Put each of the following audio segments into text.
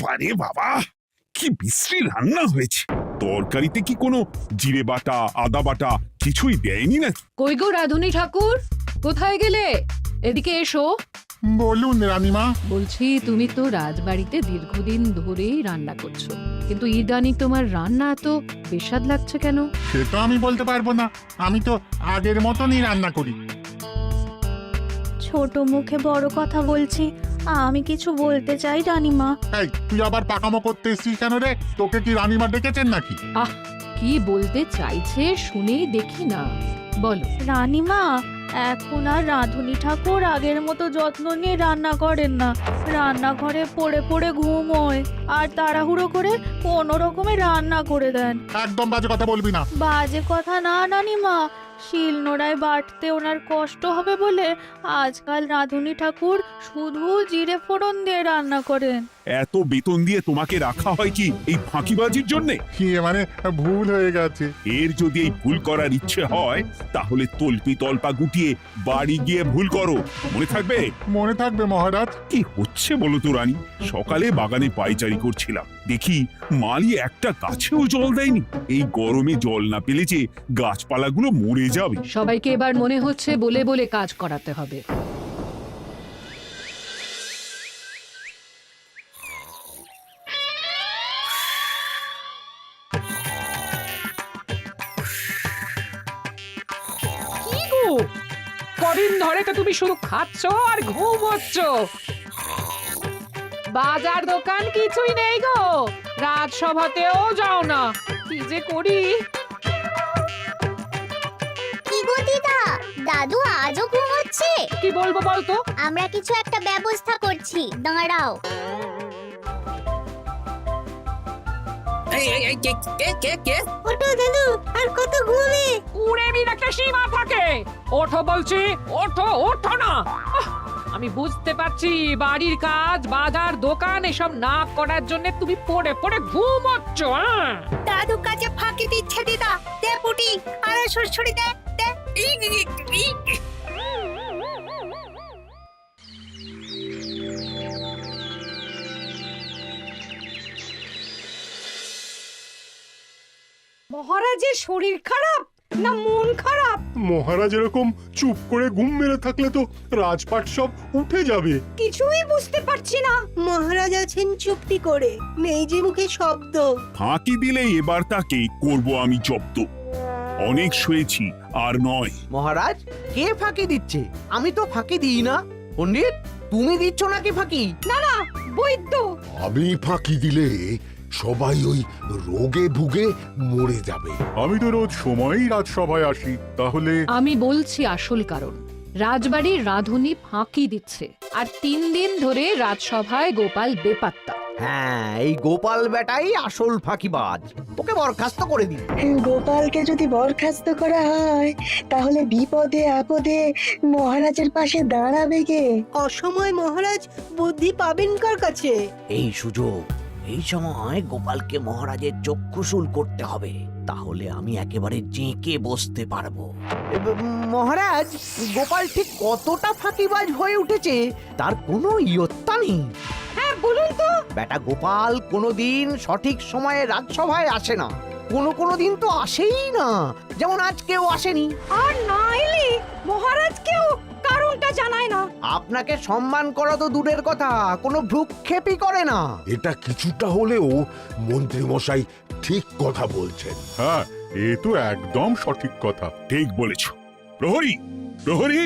বাবারে বাবা, কি বিশ্রী রান্না হয়েছে। তরকারিতে কি কোনো জিরে বাটা, আদা বাটা কিছুই দেয়নি নাকি? কই গো রাধুনী ঠাকুর, কোথায় গেলে? এদিকে এসো। বলুন রানীমা। বলছি, তুমি তো রাজবাড়িতে দীর্ঘদিন ধরেই রান্না করছো, কিন্তু ইদানি তোমার রান্না এত বেস্বাদ লাগছে কেন? সে তো আমি বলতে পারবো না, আমি তো আগের মতনই রান্না করি। ছোট মুখে বড় কথা বলছি, আমি কিছু বলতে চাই রানীমা। এই তুই আবার পাকামো করতে এসছিস কেন রে? তোকে কি রানীমা ডেকেছেন নাকি? আহ, কি বলতে চাইছে শুনেই দেখি না, বলো। রানীমা, এখন আর রাধুনী ঠাকুর আগের মতো যত্ন নিয়ে রান্না করেন না। রান্নাঘরে পড়ে পড়ে ঘুমোয় আর তাড়াহুড়ো করে কোনো রকমে রান্না করে দেন। একদম বাজে কথা বলবি না। বাজে কথা না রানীমা, শিলনোড়ায় বাটতে ওনার কষ্ট হবে বলে আজকাল রাধুনী ঠাকুর শুধু জিরে ফোড়ন দিয়ে রান্না করেন। এত বেতন দিয়ে তোমাকে রাখা হয় কি এই ফাঁকিবাজির জন্যে? মানে ভুল হয়ে গেছে। এর যদি এই ভুল করার ইচ্ছে হয় তাহলে তল্পি তল্পা গুটিয়ে বাড়ি গিয়ে ভুল করো, মনে থাকবে? মনে থাকবে মহারাজ। কি হচ্ছে বলো তো রানী? সকালে বাগানে পায়চারি করছিলাম, দেখি মালি একটা গাছেও জল দেয়নি। এই গরমে জল না পেলে যে গাছপালাগুলো মরে যাবে। সবাইকে এবার মনে হচ্ছে বলে বলে কাজ করাতে হবে। কি গো, কদিন ধরে তো তুমি শুধু খাচ্ছ আর ঘুমোচ্ছ। বাজার দোকান কিছুই নেই গো, রাজসভাতেও যাও না। কি যে করি। কি গো দিদা, দাদু আজও ঘুমোচ্ছে? কি বলবো বলতো? আমরা কিছু একটা ব্যবস্থা করছি, দাঁড়াও। ওঠো দাদু, আর কত ঘুমে? উড়েমির একটা সীমা থাকে। ওঠো বলছি, ওঠো, ওঠো না। আহ, আমি বুঝতে পারছি বাড়ির কাজ, বাজার দোকান এসব না করার জন্য তুমি পড়ে পড়ে ঘুমোচ্ছ। দাদু কাজে ফাঁকি দিচ্ছে দিদা। দে পুটি, আর সরসরি দে দে। মহারাজের শরীর খারাপ না মন খারাপ? মহারাজ এরকম চুপ করে ঘুম মেরে থাকলে তো রাজপাট সব উঠে যাবে। কিছুই বুঝতে পারছি না। মহারাজ আছেন চুপটি করে, নেই যে মুখে শব্দ। ফাঁকি দিলে এবার তাকে করব আমি জব্দ। অনেক শুয়েছি, আর নয়। মহারাজ, কে ফাঁকি দিচ্ছে? আমি তো ফাঁকি দিই না। পণ্ডিত, তুমি দিচ্ছ নাকি ফাঁকি? না না, বৈদ্য। আমি ফাঁকি দিলে সবাই ওই রোগে ভুগে মরে যাবে। আমি তো রোজ সময়ই রাজসভায় আসি, তাহলে আমি বলছি আসল কারণ। রাজবাড়ির রাধুনী ফাঁকি দিচ্ছে, আর 3 দিন ধরে রাজসভায় গোপাল বেপাত্তা। হ্যাঁ, এই গোপাল বেটাই আসল ফাঁকিবাজ। ওকে বরখাস্ত করে দিন। গোপালকে যদি বরখাস্ত করা হয় তাহলে বিপদে আপদে মহারাজের পাশে দাঁড়াবে কে? অসময় মহারাজ বুদ্ধি পাবেন কার কাছে? এই সুযোগ, এই সময় গোপালকে মহারাজের চক্ষুশূল করতে হবে, তাহলে আমি একেবারে জেঁকে বসতে পারবো। মহারাজ, গোপাল ঠিক কতটা ফাঁকিবাজ হয়ে উঠেছে তার কোনো ইয়ত্তা নেই। হ্যাঁ বলুন তো। বেটা গোপাল কোনোদিন সঠিক সময়ে রাজসভায় আসে না। কোনো দিন তো আসেই না, যেমন আজকেও আসেনি। আর না এলে মহারাজকেও কারণটা জানায় না। আপনাকে সম্মান করা তো দূরের কথা, কোনো ভ্রুক্ষেপই করে না। এটা কিছুটা হলেও মন্ত্রী মশাই ঠিক কথা বলছেন। হ্যাঁ, এ তো একদম সঠিক কথা। ঠিক বলেছ। প্রহরী, প্রহরী,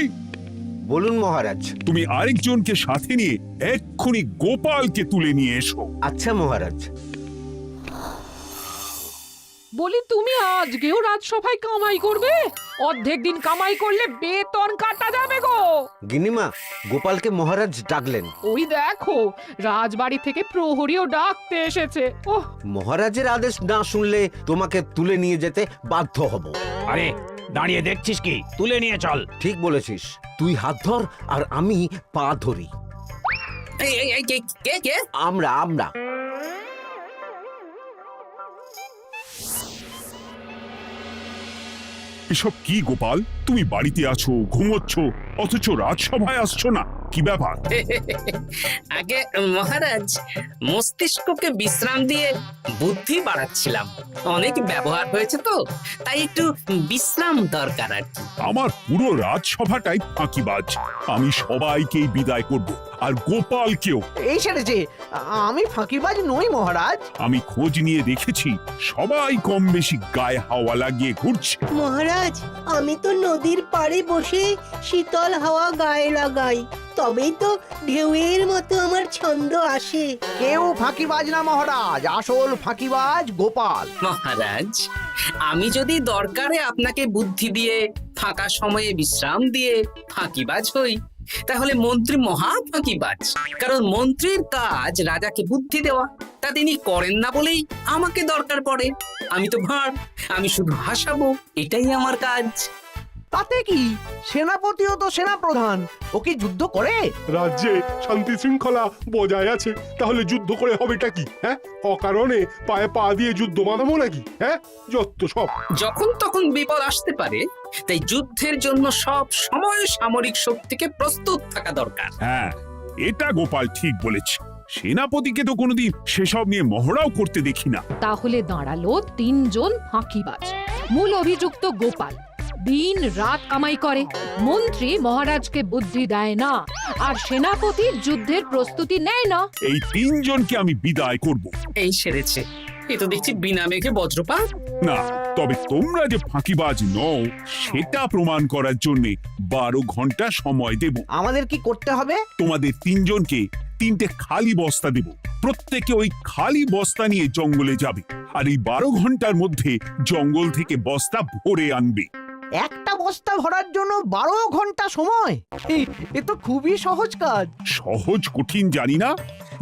বলুন মহারাজ। তুমি আরেকজনকে সাথে নিয়ে এক্ষুনি গোপালকে তুলে নিয়ে এসো। আচ্ছা মহারাজ। বলি, তুমি আজকেও রাজসভায় কামাই করবে? অর্ধেক দিন কামাই করলে বেতন কাটা যাবে গো। গিনিমা, গোপালকে মহারাজ ডাকলেন। ওই দেখো, রাজবাড়ি থেকে প্রহরীও ডাকতে এসেছে। ওহ, মহারাজের আদেশ না শুনলে তোমাকে তুলে নিয়ে যেতে বাধ্য হব। আরে দাঁড়িয়ে দেখছিস কি? তুলে নিয়ে চল। ঠিক বলেছিস, তুই হাত ধর আর আমি পা ধরি। আমরা এসব কি গোপাল? তুমি বাড়িতে আছো, ঘুমোচ্ছ, অথচ রাজসভায় আসছো না। কি ব্যাপার? আগে মহারাজ, মস্তিষ্ককে বিশ্রাম দিয়ে বুদ্ধি বাড়াচ্ছিলাম। অনেক ব্যবহার হয়েছে তো, তাই একটু বিশ্রাম দরকার আর কি। আমার পুরো রাজসভাটাই ফাঁকিবাজ। আমি সবাইকেই বিদায় করব, আর গোপালকেও। এই সেরেছে, আমি ফাঁকিবাজ নই মহারাজ। আমি খোঁজ নিয়ে দেখেছি সবাই কম বেশি গায়ে হাওয়া লাগিয়ে ঘুরছে। মহারাজ, আমি তো নদীর পাড়ে বসে শীতল হাওয়া গায়ে লাগাই, তবেই তো ঢেউয়ের মতো আমার ছন্দ আসে। কেউ ফাঁকিবাজ না মহারাজ, আসল ফাঁকিবাজ গোপাল। মহারাজ, আমি যদি দরকারে আপনাকে বুদ্ধি দিয়ে ফাঁকা সময়ে বিশ্রাম দিয়ে ফাঁকিবাজ হই, তাহলে মন্ত্রী মহা ফাঁকিবাজ। কারণ মন্ত্রীর কাজ রাজাকে বুদ্ধি দেওয়া, তা তিনি করেন না বলেই আমাকে দরকার পড়ে। আমি তো ভাঁড়, আমি শুধু হাসাবো, এটাই আমার কাজ। তাতে কি, সেনাপতিও তো সেনাপ্রধান, ও কি যুদ্ধ করে? রাজ্যে শান্তি শৃঙ্খলা বজায় আছে, তাহলে যুদ্ধ করে হবেটা কি? হ্যাঁ, অকারণে পায়ে পা দিয়ে যুদ্ধ বাঁধাবো নাকি? হ্যাঁ, যত সব। যখন তখন বিপদ আসতে পারে, তাই যুদ্ধের জন্য সব সময় সামরিক শক্তিকে প্রস্তুত থাকা দরকার। হ্যাঁ, এটা গোপাল ঠিক বলেছে। সেনাপতিকে তো কোনোদিন সেসব নিয়ে মহড়াও করতে দেখি না। তাহলে দাঁড়ালো 3 জন ফাঁকিবাজ। মূল অভিযুক্ত গোপাল দিন রাত কামাই করে, মন্ত্রী মহারাজকে বুদ্ধি দেয় না, আর সেনাপতি যুদ্ধের প্রস্তুতি নেয় না। এই 3 জনকে আমি বিদায় করব। এই সেরেছে, এ তো দেখছি বিনা মেঘে বজ্রপাত। না, তবে তোমরা যে ফাঁকিবাজ নও সেটা প্রমাণ করার জন্য 12 ঘন্টা সময় দেব। আমাদের কি করতে হবে? তোমাদের 3 জনকে 3টে খালি বস্তা দেব। প্রত্যেকে ওই খালি বস্তা নিয়ে জঙ্গলে যাবে, আর এই 12 ঘন্টার মধ্যে জঙ্গল থেকে বস্তা ভরে আনবে। একটা বস্তা ভরার জন্য 12 ঘন্টা সময়? এ তো খুবই সহজ কাজ। সহজ কঠিন জানি না,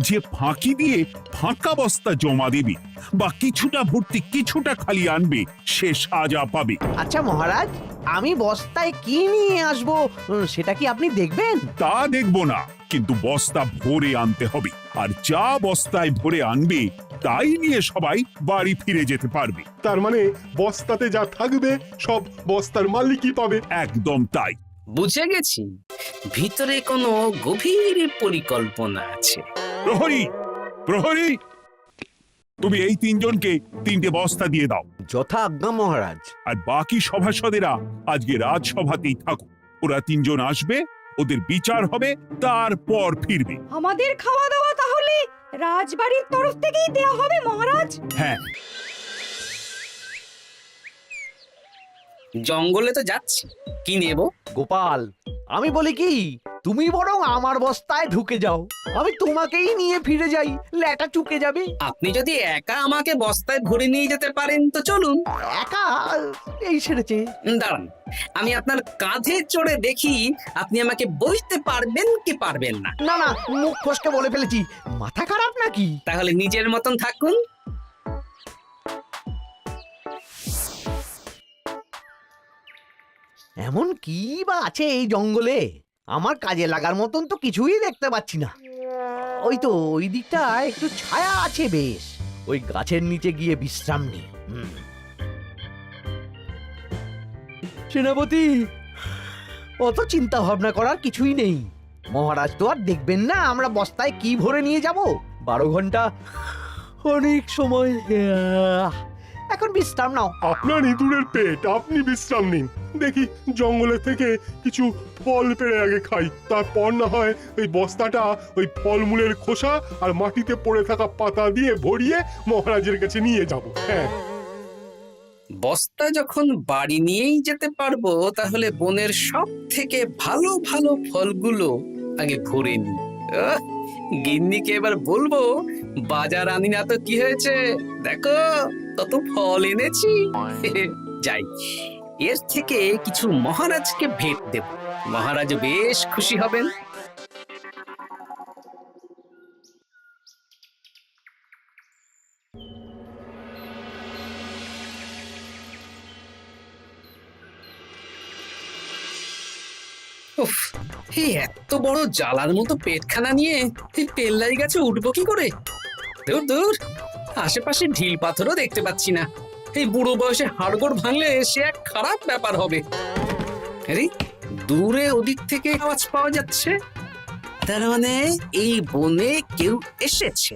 যে ফাঁকি দিয়ে ফাঁকা বস্তা জমা দেবে বা কিছুটা ভর্তি কিছুটা খালি আনবে, সে সাজা পাবে। আচ্ছা মহারাজ, আমি বস্তায় কি নিয়ে আসবো সেটা কি আপনি দেখবেন? তা দেখবো না, কিন্তু বস্তা ভরে আনতে হবে। আর যা বস্তায় ভরে আনবে তাই নিয়ে সবাই বাড়ি ফিরে যেতে পারবে। তার মানে বস্তাতে যা থাকবে সব বস্তার মালিকই পাবে। একদম তাই। বুঝে গেছি, ভিতরে কোনো গভীর পরিকল্পনা আছে। প্রহরী, প্রহরী, তুমি এই 3 জনকে 3টে বস্তা দিয়ে দাও। যথা আজ্ঞা মহারাজ। আর বাকি সভাসদেরা আজকে রাজসভাতেই থাকো। ওরা 3 জন আসবে, ওদের বিচার হবে, তারপর ফিরবে। আমাদের খাওয়া দাওয়া তাহলে রাজবাড়ির তরফ থেকেই দেয়া হবে মহারাজ? হ্যাঁ। জঙ্গলে তো যাচ্ছি, কি নেব? গোপাল, আমি বলি কি, তুমি বরং আমার বস্তায় ঢুকে যাও, আমি তোমাকেই নিয়ে ফিরে যাই, ল্যাটা চুকে যাবে। আপনি যদি একা আমাকে বস্তায় ভরে নিয়ে যেতে পারেন তো চলুন। একা? এই সেরেছে। দাঁড়ান, আমি আপনার কাঁধে চড়ে দেখি আপনি আমাকে বইতে পারবেন কি পারবেন না। না না, মুখ ফসকে বলে ফেলেছি, মাথা খারাপ নাকি? তাহলে নিজের মতন থাকুন। এমন কি বা আছে এই জঙ্গলে? আমার কাজে লাগার মতন তো কিছুই দেখতে পাচ্ছি না। ওই তো ওই দিকটা একটু ছায়া আছে বেশ, ওই গাছের নিচে গিয়ে বিশ্রাম নি। সেনাপতি, অত চিন্তা ভাবনা করার কিছুই নেই। মহারাজ তো আর দেখবেন না আমরা বস্তায় কি ভরে নিয়ে যাব। 12 ঘন্টা অনেক সময়। এখন বিশ্রাম নাও। আপনার ইঁদুরের পেট, আপনি বিশ্রাম নিন। দেখি জঙ্গলে থেকে কিছু ফল পেড়ে আগে খাই, তারপর না হয় ওই বস্তাটা ওই ফলমূলের খোসা আর মাটিতে পড়ে থাকা পাতা দিয়ে ভরিয়ে মহারাজের কাছে নিয়ে যাব। হ্যাঁ, বস্তা যখন বাড়ি নিয়েই যেতে পারবো, তাহলে বনের সব থেকে ভালো ভালো ফলগুলো আগে ভরে নি। গিন্নিকে এবার বলবো, বাজার আনি না তো কি হয়েছে, দেখো কত ফল এনেছি। যাই, এর থেকে কিছু মহারাজকে ভেট দেব, মহারাজ বেশ খুশি হবেন। উফ, এই এত বড় জ্বালার মতো পেটখানা নিয়ে এই পেল্লাই গাছে উঠবো কি করে? দূর দূর, আশেপাশে ঢিল পাথরও দেখতে পাচ্ছি না। এই বুড়ো বয়সে হাড়গোড় ভাঙলে সে এক খারাপ ব্যাপার হবে। আরে দূরে ওদিক থেকে আওয়াজ পাওয়া যাচ্ছে, তার মানে এই বনে কেউ এসেছে।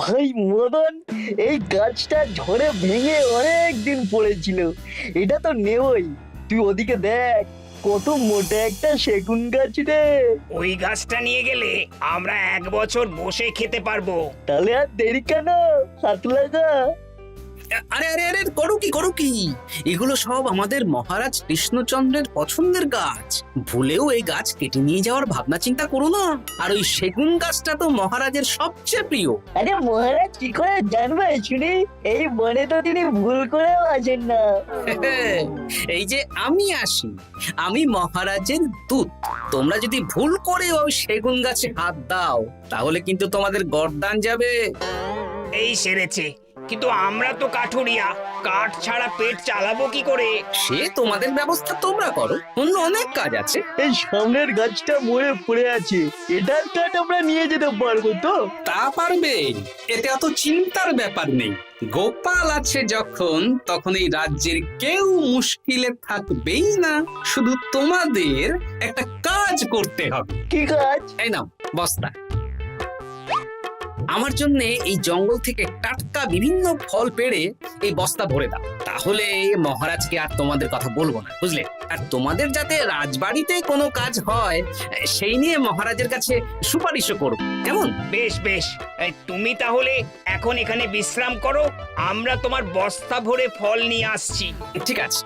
ভাই মদন, এই গাছটা ঝড়ে ভেঙে অনেক দিন পড়েছিল, এটা তো নেবই। তুই ওদিকে দেখ, কত মোটা একটা সেগুন গাছ রে। ওই গাছটা নিয়ে গেলে আমরা 1 বছর বসে খেতে পারবো। তাহলে আর দেরি কেন, হাত লাগা। আরে আরে আরে, করো কি এগুলো সব আমাদের মহারাজ কৃষ্ণচন্দ্রের পছন্দের গাছ। ভুলেও এই গাছ কেটে নিয়ে যাওয়ার ভাবনা চিন্তা করো না। আর ওই সেগুন গাছটা তো মহারাজের সবচেয়ে প্রিয়। আরে মহারাজ কি করে জানবে শুনি? এই বনে তো তিনি ভুল করেও আসেন না। এই যে আমি আসি, আমি মহারাজের দূত। তোমরা যদি ভুল করে ওই সেগুন গাছে হাত দাও তাহলে কিন্তু তোমাদের গর্দান যাবে। এই সেরেছে, কিন্তু আমরা তো কাঠুরিয়া, কাঠ ছাড়া পেট চালাবো কি করে? সে তোমাদের ব্যবস্থা তোমরা করো, অন্য অনেক কাজ আছে। এই সামনের গাছটা মরে পড়ে আছে, এটার কাঠ আমরা নিয়ে যেতে পারবো তো? তা পারবে, এতে অত চিন্তার ব্যাপার নেই। গোপাল আছে যখন, তখন এই রাজ্যের কেউ মুশকিলে থাকবেই না। শুধু তোমাদের একটা কাজ করতে হবে। কি কাজ? এই নাও বস্তা। আমার জন্য এই জঙ্গল থেকে টাটকা বিভিন্ন ফল পেড়ে এই বস্তা ভরে দাও, তাহলে মহারাজকে আর তোমাদের কথা বলবো না, বুঝলে? আর তোমাদের যাতে রাজবাড়িতে কোনো কাজ হয় সেই নিয়ে মহারাজের কাছে সুপারিশও করব, কেমন? বেশ বেশ, তুমি তাহলে এখন এখানে বিশ্রাম করো, আমরা তোমার বস্তা ভরে ফল নিয়ে আসছি। ঠিক আছে,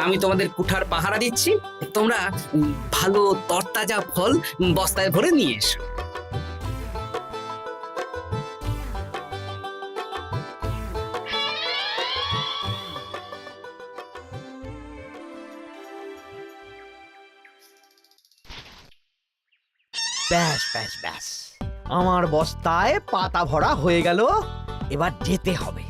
আমি তোমাদের কুঠার পাহারা দিচ্ছি, তোমরা ভালো তরতাজা ফল বস্তায় ভরে নিয়ে এসো। ব্যাস ব্যাস ব্যাস, আমার বস্তায় পাতা ভরা হয়ে গেল, এবার যেতে হবে।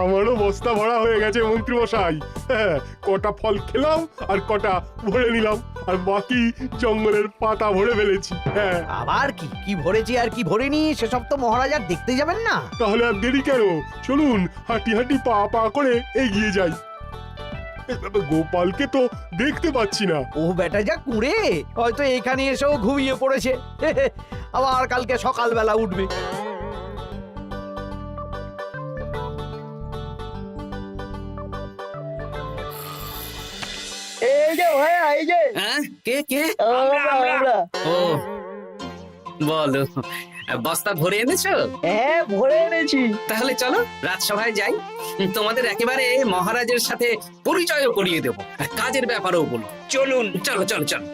আমারও বস্তা ভরা হয়ে গেছে মন্ত্রী মশাই। হ্যাঁ, কটা ফল খেলাম আর কটা ভরে নিলাম, আর বাকি জঙ্গলের পাতা ভরে ফেলেছি। হ্যাঁ, আবার কি কি ভরেছি আর কি ভরিনি সেসব তো মহারাজ আর দেখতে যাবেন না। তাহলে আর দেরি কেন, চলুন হাঁটি হাঁটি পা পা করে এগিয়ে যাই। গোপালকে তো দেখতে পাচ্ছি না। ও বেটা যা কুঁড়ে, হয়তো এখানে এসেও ঘুমিয়ে পড়েছে। আবার কালকে সকালবেলা উঠবে। এই যে ভাই, এই যে হ্যাঁ, কে কে? আমরা। ও বলো, বস্তা ভরে এনেছো? হ্যাঁ, ভরে এনেছি। তাহলে চলো রাজসভায় যাই, তোমাদের একেবারে মহারাজের সাথে পরিচয়ও করিয়ে দেবো, আর কাজের ব্যাপারেও বলবো। চলুন। চলো চলো চলো।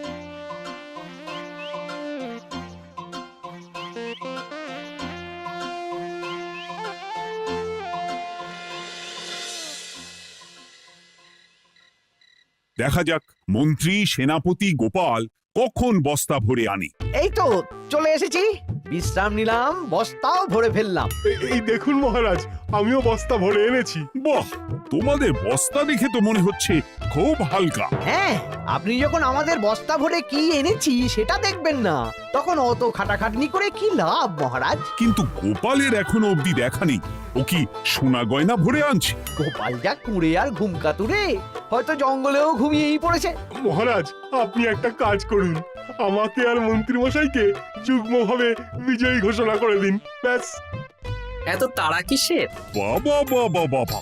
দেখা যাক মন্ত্রী সেনাপতি গোপাল কখন বস্তা ভরে আনে। এই তো চলে এসেছি, বিশ্রাম নিলাম, বস্তাও ভরে ফেললাম। এই দেখুন মহারাজ, আমিও বস্তা ভরে এনেছি। বাহ, তোমাদের বস্তা দেখে তো মনে হচ্ছে খুব হালকা। হ্যাঁ, আপনি যখন আমাদের বস্তা ভরে কি এনেছি সেটা দেখবেন না, তখন অত খাটাখাটনি করে কি লাভ মহারাজ? কিন্তু গোপালের এখনো অবধি দেখা নেই, ও কি সোনা গয়না ভরে আনছে? গোপাল যা কুঁড়ে আর ঘুমকাতুরে, হয়তো জঙ্গলেও ঘুমিয়েই পড়েছে। মহারাজ, আপনি একটা কাজ করুন, আমাকে আর মন্ত্রী মশাইকে যুগ্মভাবে বিজয়ী ঘোষণা করে দিন, ব্যাস। এত তাড়া কিসের? বাবা বাবা বাবা,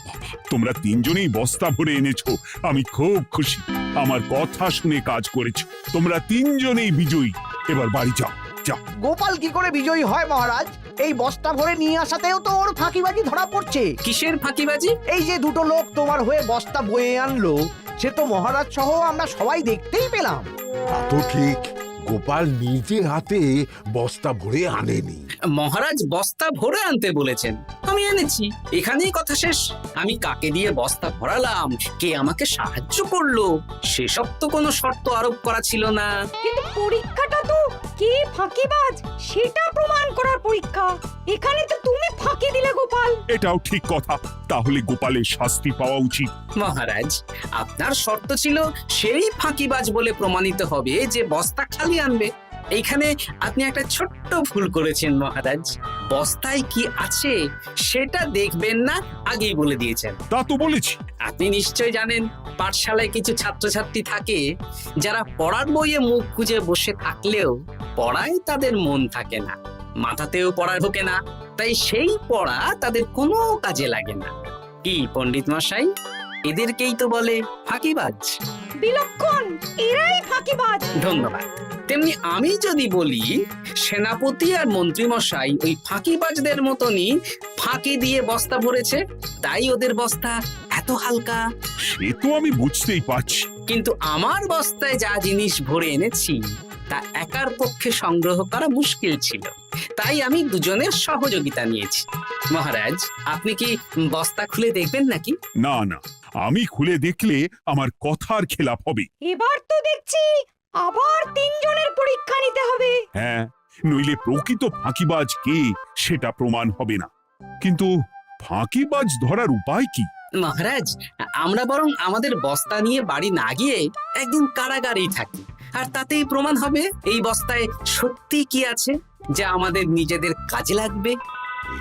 তোমরা তিনজনেই বস্তা ভরে এনেছো, আমি খুব খুশি। আমার কথা শুনে কাজ করেছো, তোমরা তিনজনেই বিজয়ী। এবার বাড়ি যাও যাও। গোপাল কি করে বিজয়ী হয় মহারাজ? এই বস্তা ভরে নিয়ে আসাতেও তো ওর ফাঁকিবাজি ধরা পড়ছে। কিসের ফাঁকিবাজি? এই যে দুটো লোক তোমার হয়ে বস্তা বয়ে আনলো, সে তো মহারাজ সহ আমরা সবাই দেখতেই পেলাম। তা তো ঠিক, গোপাল নিজে হাতে বস্তা ভরে আনেনি। মহারাজ বস্তা ভরে আনতে বলেছেন, আমি এনেছি, এখানেই কথা শেষ। আমি কাকে দিয়ে বস্তা ভরালাম, কে আমাকে সাহায্য করলো, সেসব তো কোনো শর্ত আরোপ করা ছিল না। কিন্তু পরীক্ষাটা তো কে ফাঁকিবাজ সেটা প্রমাণ করার পরীক্ষা। এখানে তো তুমি ফাঁকি দিলে গোপাল। এটাও ঠিক কথা, তাহলে গোপালের শাস্তি পাওয়া উচিত। মহারাজ, আপনার শর্ত ছিল সেই ফাঁকিবাজ বলে প্রমাণিত হবে যে বস্তা খালি আনবে। এইখানে আপনি একটা ছোট্ট ভুল করেছেন মহারাজ, বস্তায় কি আছে সেটা দেখবেন না আগেই বলে দিয়েছেন। তা তো বলেছি। আপনি নিশ্চয় জানেন পাঠশালায় কিছু ছাত্রছাত্রী থাকে যারা পড়ার বইয়ে মুখ গুজে বসে থাকলেও পড়ায় তাদের মন থাকে না, মাথাতেও পড়া ঢোকে না, তাই সেই পড়া তাদের কোনো কাজে লাগে না। কি পণ্ডিত মশাই, এদেরকেই তো বলে ফাঁকিবাজ। বিলক্ষণ, এরাই ফাঁকিবাজ। ধন্যবাদ। তেমনি আমি যদি বলি সেনাপতি আর মন্ত্রী মশাই ওই ফাঁকিবাজদের মতনই ফাঁকি দিয়ে বস্তা ভরেছে, তাই ওদের বস্তা এত হালকা। সে তো আমি বুঝতেই পারছি। কিন্তু আমার বস্তায় যা জিনিস ভরে এনেছি তা একার পক্ষে সংগ্রহ করা মুশকিল ছিল, তাই আমি দুজনের সহযোগিতা নিয়েছি। মহারাজ, আপনি কি বস্তা খুলে দেখবেন নাকি? না না, আমি খুলে দেখলে আমার কথার খেলাপ হবে। এবার তো দেখছি আবার তিনজনের পরীক্ষা নিতে হবে। হ্যাঁ, নইলে প্রকৃত ফাঁকিবাজ কে সেটা প্রমাণ হবে না। কিন্তু ফাঁকিবাজ ধরার উপায় কি? মহারাজ, আমরা বরং আমাদের বস্তা নিয়ে বাড়ি না গিয়ে একদিন কারাগারেই থাকি, আর তাতেই প্রমাণ হবে এই বস্তায় সত্যি কি আছে যা আমাদের নিজেদের কাজে লাগবে।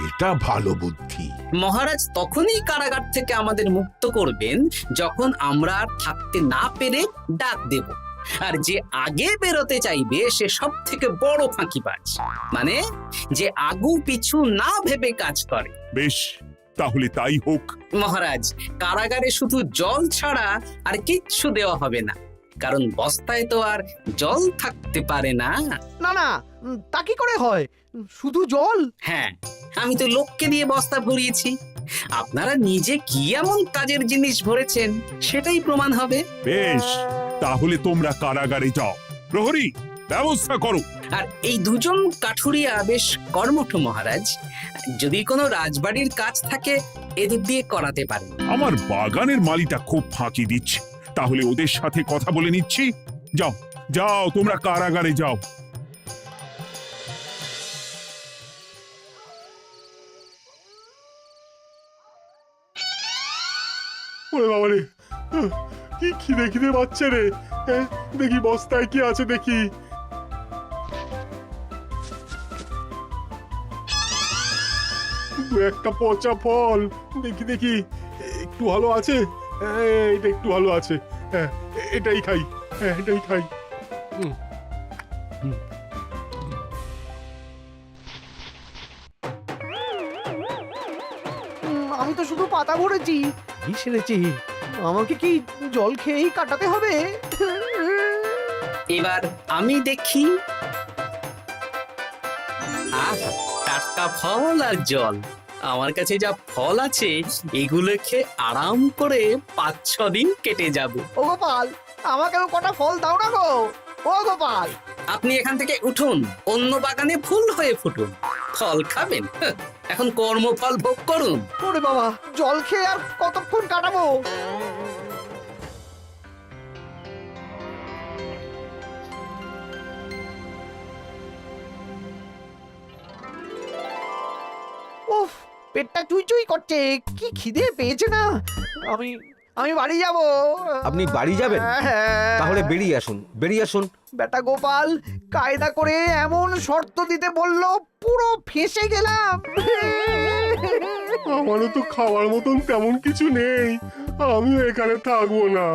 এটা ভালো বুদ্ধি। মহারাজ তখনই কারাগার থেকে আমাদের মুক্ত করবেন যখন আমরা আর থাকতে না পেরে ডাক দেব, আর যে আগে বেরোতে চাইবে সে সব থেকে বড় ফাঁকিবাজ, মানে যে আগু পিছু না ভেবে কাজ করে। বেশ, তাহলে তাই হোক। মহারাজ, কারাগারে শুধু জল ছাড়া আর কিচ্ছু দেওয়া হবে না, কারণ বস্তায় তো আর জল থাকতে পারে না। না না, তা কি করে হয়? শুধু জল? হ্যাঁ, আমি তো লোককে দিয়ে বস্তা ভরিয়েছি। আপনারা নিজে কি এমন কাজের জিনিস ভরেছেন সেটাই প্রমাণ হবে। বেশ, তাহলে তোমরা কারাগারে যাও। প্রহরী, ব্যবস্থা করো। আর এই দুজন কাঠুরিয়া বেশ কর্মঠ মহারাজ, যদি কোনো রাজবাড়ির কাজ থাকে এদের দিয়ে করাতে পারেন। আমার বাগানের মালিটা খুব ফাঁকি দিচ্ছে, তাহলে ওদের সাথে কথা বলে নিচ্ছি। যাও যাও, তোমরা কারাগারে যাও। ওরে বাবা রে, কি খিদে খিদে পাচ্ছে রে। দেখি বস্তায় কি আছে দেখি। দু একটা পচা ফল, দেখি দেখি একটু ভালো আছে। এটা একটু ভালো আছে, হ্যাঁ এটাই খাই, হ্যাঁ এটাই খাই। আমি তো শুধু পাতা ভরেছি, কি সেরেছি? আমাকে কি জল খেয়েই কাটাতে হবে? এবার আমি দেখি। আহ, টাটকা ফল আর জল। আমার কাছে যা ফল আছে এগুলো খেয়ে আরাম করে 5-6 দিন কেটে যাবে। ও গোপাল, আমাকেও কটা ফল দাও না গো। ও গোপাল, আপনি এখান থেকে উঠুন, অন্য বাগানে ফুল হয়ে ফুটুন। ফল খাবেন? এখন কর্মফল ভোগ করুন। ওরে বাবা, জল খেয়ে আর কতক্ষণ কাটাবো? উফ, পেটটা চুই করছে, কি খিদে পেয়েছে না। আমি আমি বাড়ি যাব। আপনি বাড়ি যাবেন? তাহলে বেরিয়ে আসুন, বেরিয়ে আসুন। বেটা গোপাল কায়দা করে এমন শর্ত দিতে বললো, পুরো ফেঁসে গেলাম। আমারও তো খাওয়ার মতন তেমন কিছু নেই, আমিও এখানে থাকবো না।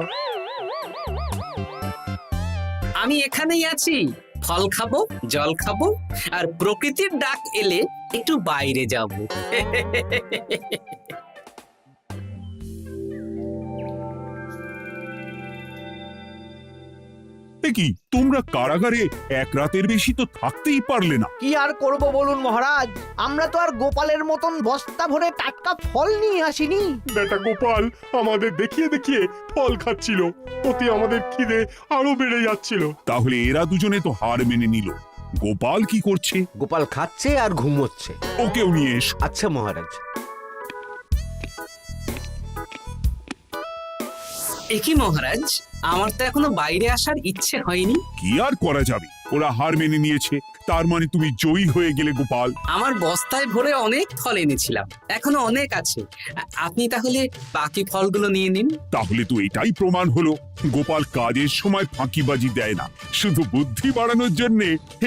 আমি এখানেই আছি, ফল খাবো, জল খাবো, আর প্রকৃতির ডাক এলে একটু বাইরে যাব। কি তোমরা কারাগারে এক রাতের বেশি তো থাকতেই পারলে না? কি আর করব বলুন মহারাজ, আমরা তো আর গোপালের মতন বস্তা ভরে টাটকা ফল নিয়ে আসিনি। বেটা গোপাল আমাদের দেখিয়ে দেখিয়ে ফল খাচ্ছিল, ওতে আমাদের খিদে আরো বেড়ে যাচ্ছিল। তাহলে এরা দুজনে তো হার মেনে নিল। গোপাল কি করছে? গোপাল খাচ্ছে আর ঘুমোচ্ছে। ওকেও নিয়ে এসো। আচ্ছা মহারাজ। একই মহারাজ, আমার তো এখনো বাইরে আসার ইচ্ছে হয়নি। কি আর করা যাবে, ওরা হার মেনে নিয়েছে, তার মানে তুমি জয়ী হয়ে গেলে গোপাল। আমার বস্তায় ভরে অনেক ফল এনেছিলাম, এখনো অনেক আছে। আপনি তাহলে বাকি ফলগুলো নিয়ে নিন। তাহলে তো এটাই প্রমাণ হলো গোপাল কাজের সময় ফাঁকিবাজি দেয় না, শুধু বুদ্ধি বাড়ানোর জন্য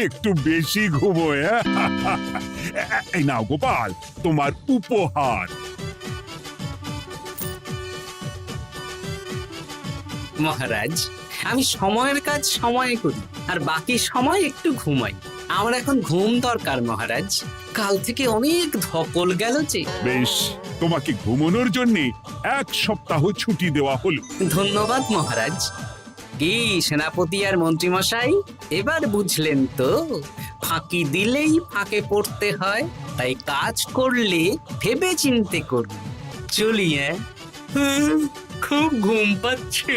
একটু বেশি ঘুমোয়। এই নাও গোপাল, তোমার উপহার। মহারাজ, আমি সময়ের কাজ সময়ে করি আর বাকি সময় একটু ঘুমাই। আমার এখন ঘুম দরকার মহারাজ, কাল থেকে অনেক ধকল গেল যে। বেশ, তোমাকে ঘুমানোর জন্য 1 সপ্তাহ ছুটি দেওয়া হলো। ধন্যবাদ মহারাজ। কি সেনাপতি আর মন্ত্রীমশাই, এবার বুঝলেন তো ফাঁকি দিলেই ফাঁকে পড়তে হয়, তাই কাজ করলে ভেবে চিন্তে করুন। চলি, খুব ঘুম পাচ্ছে।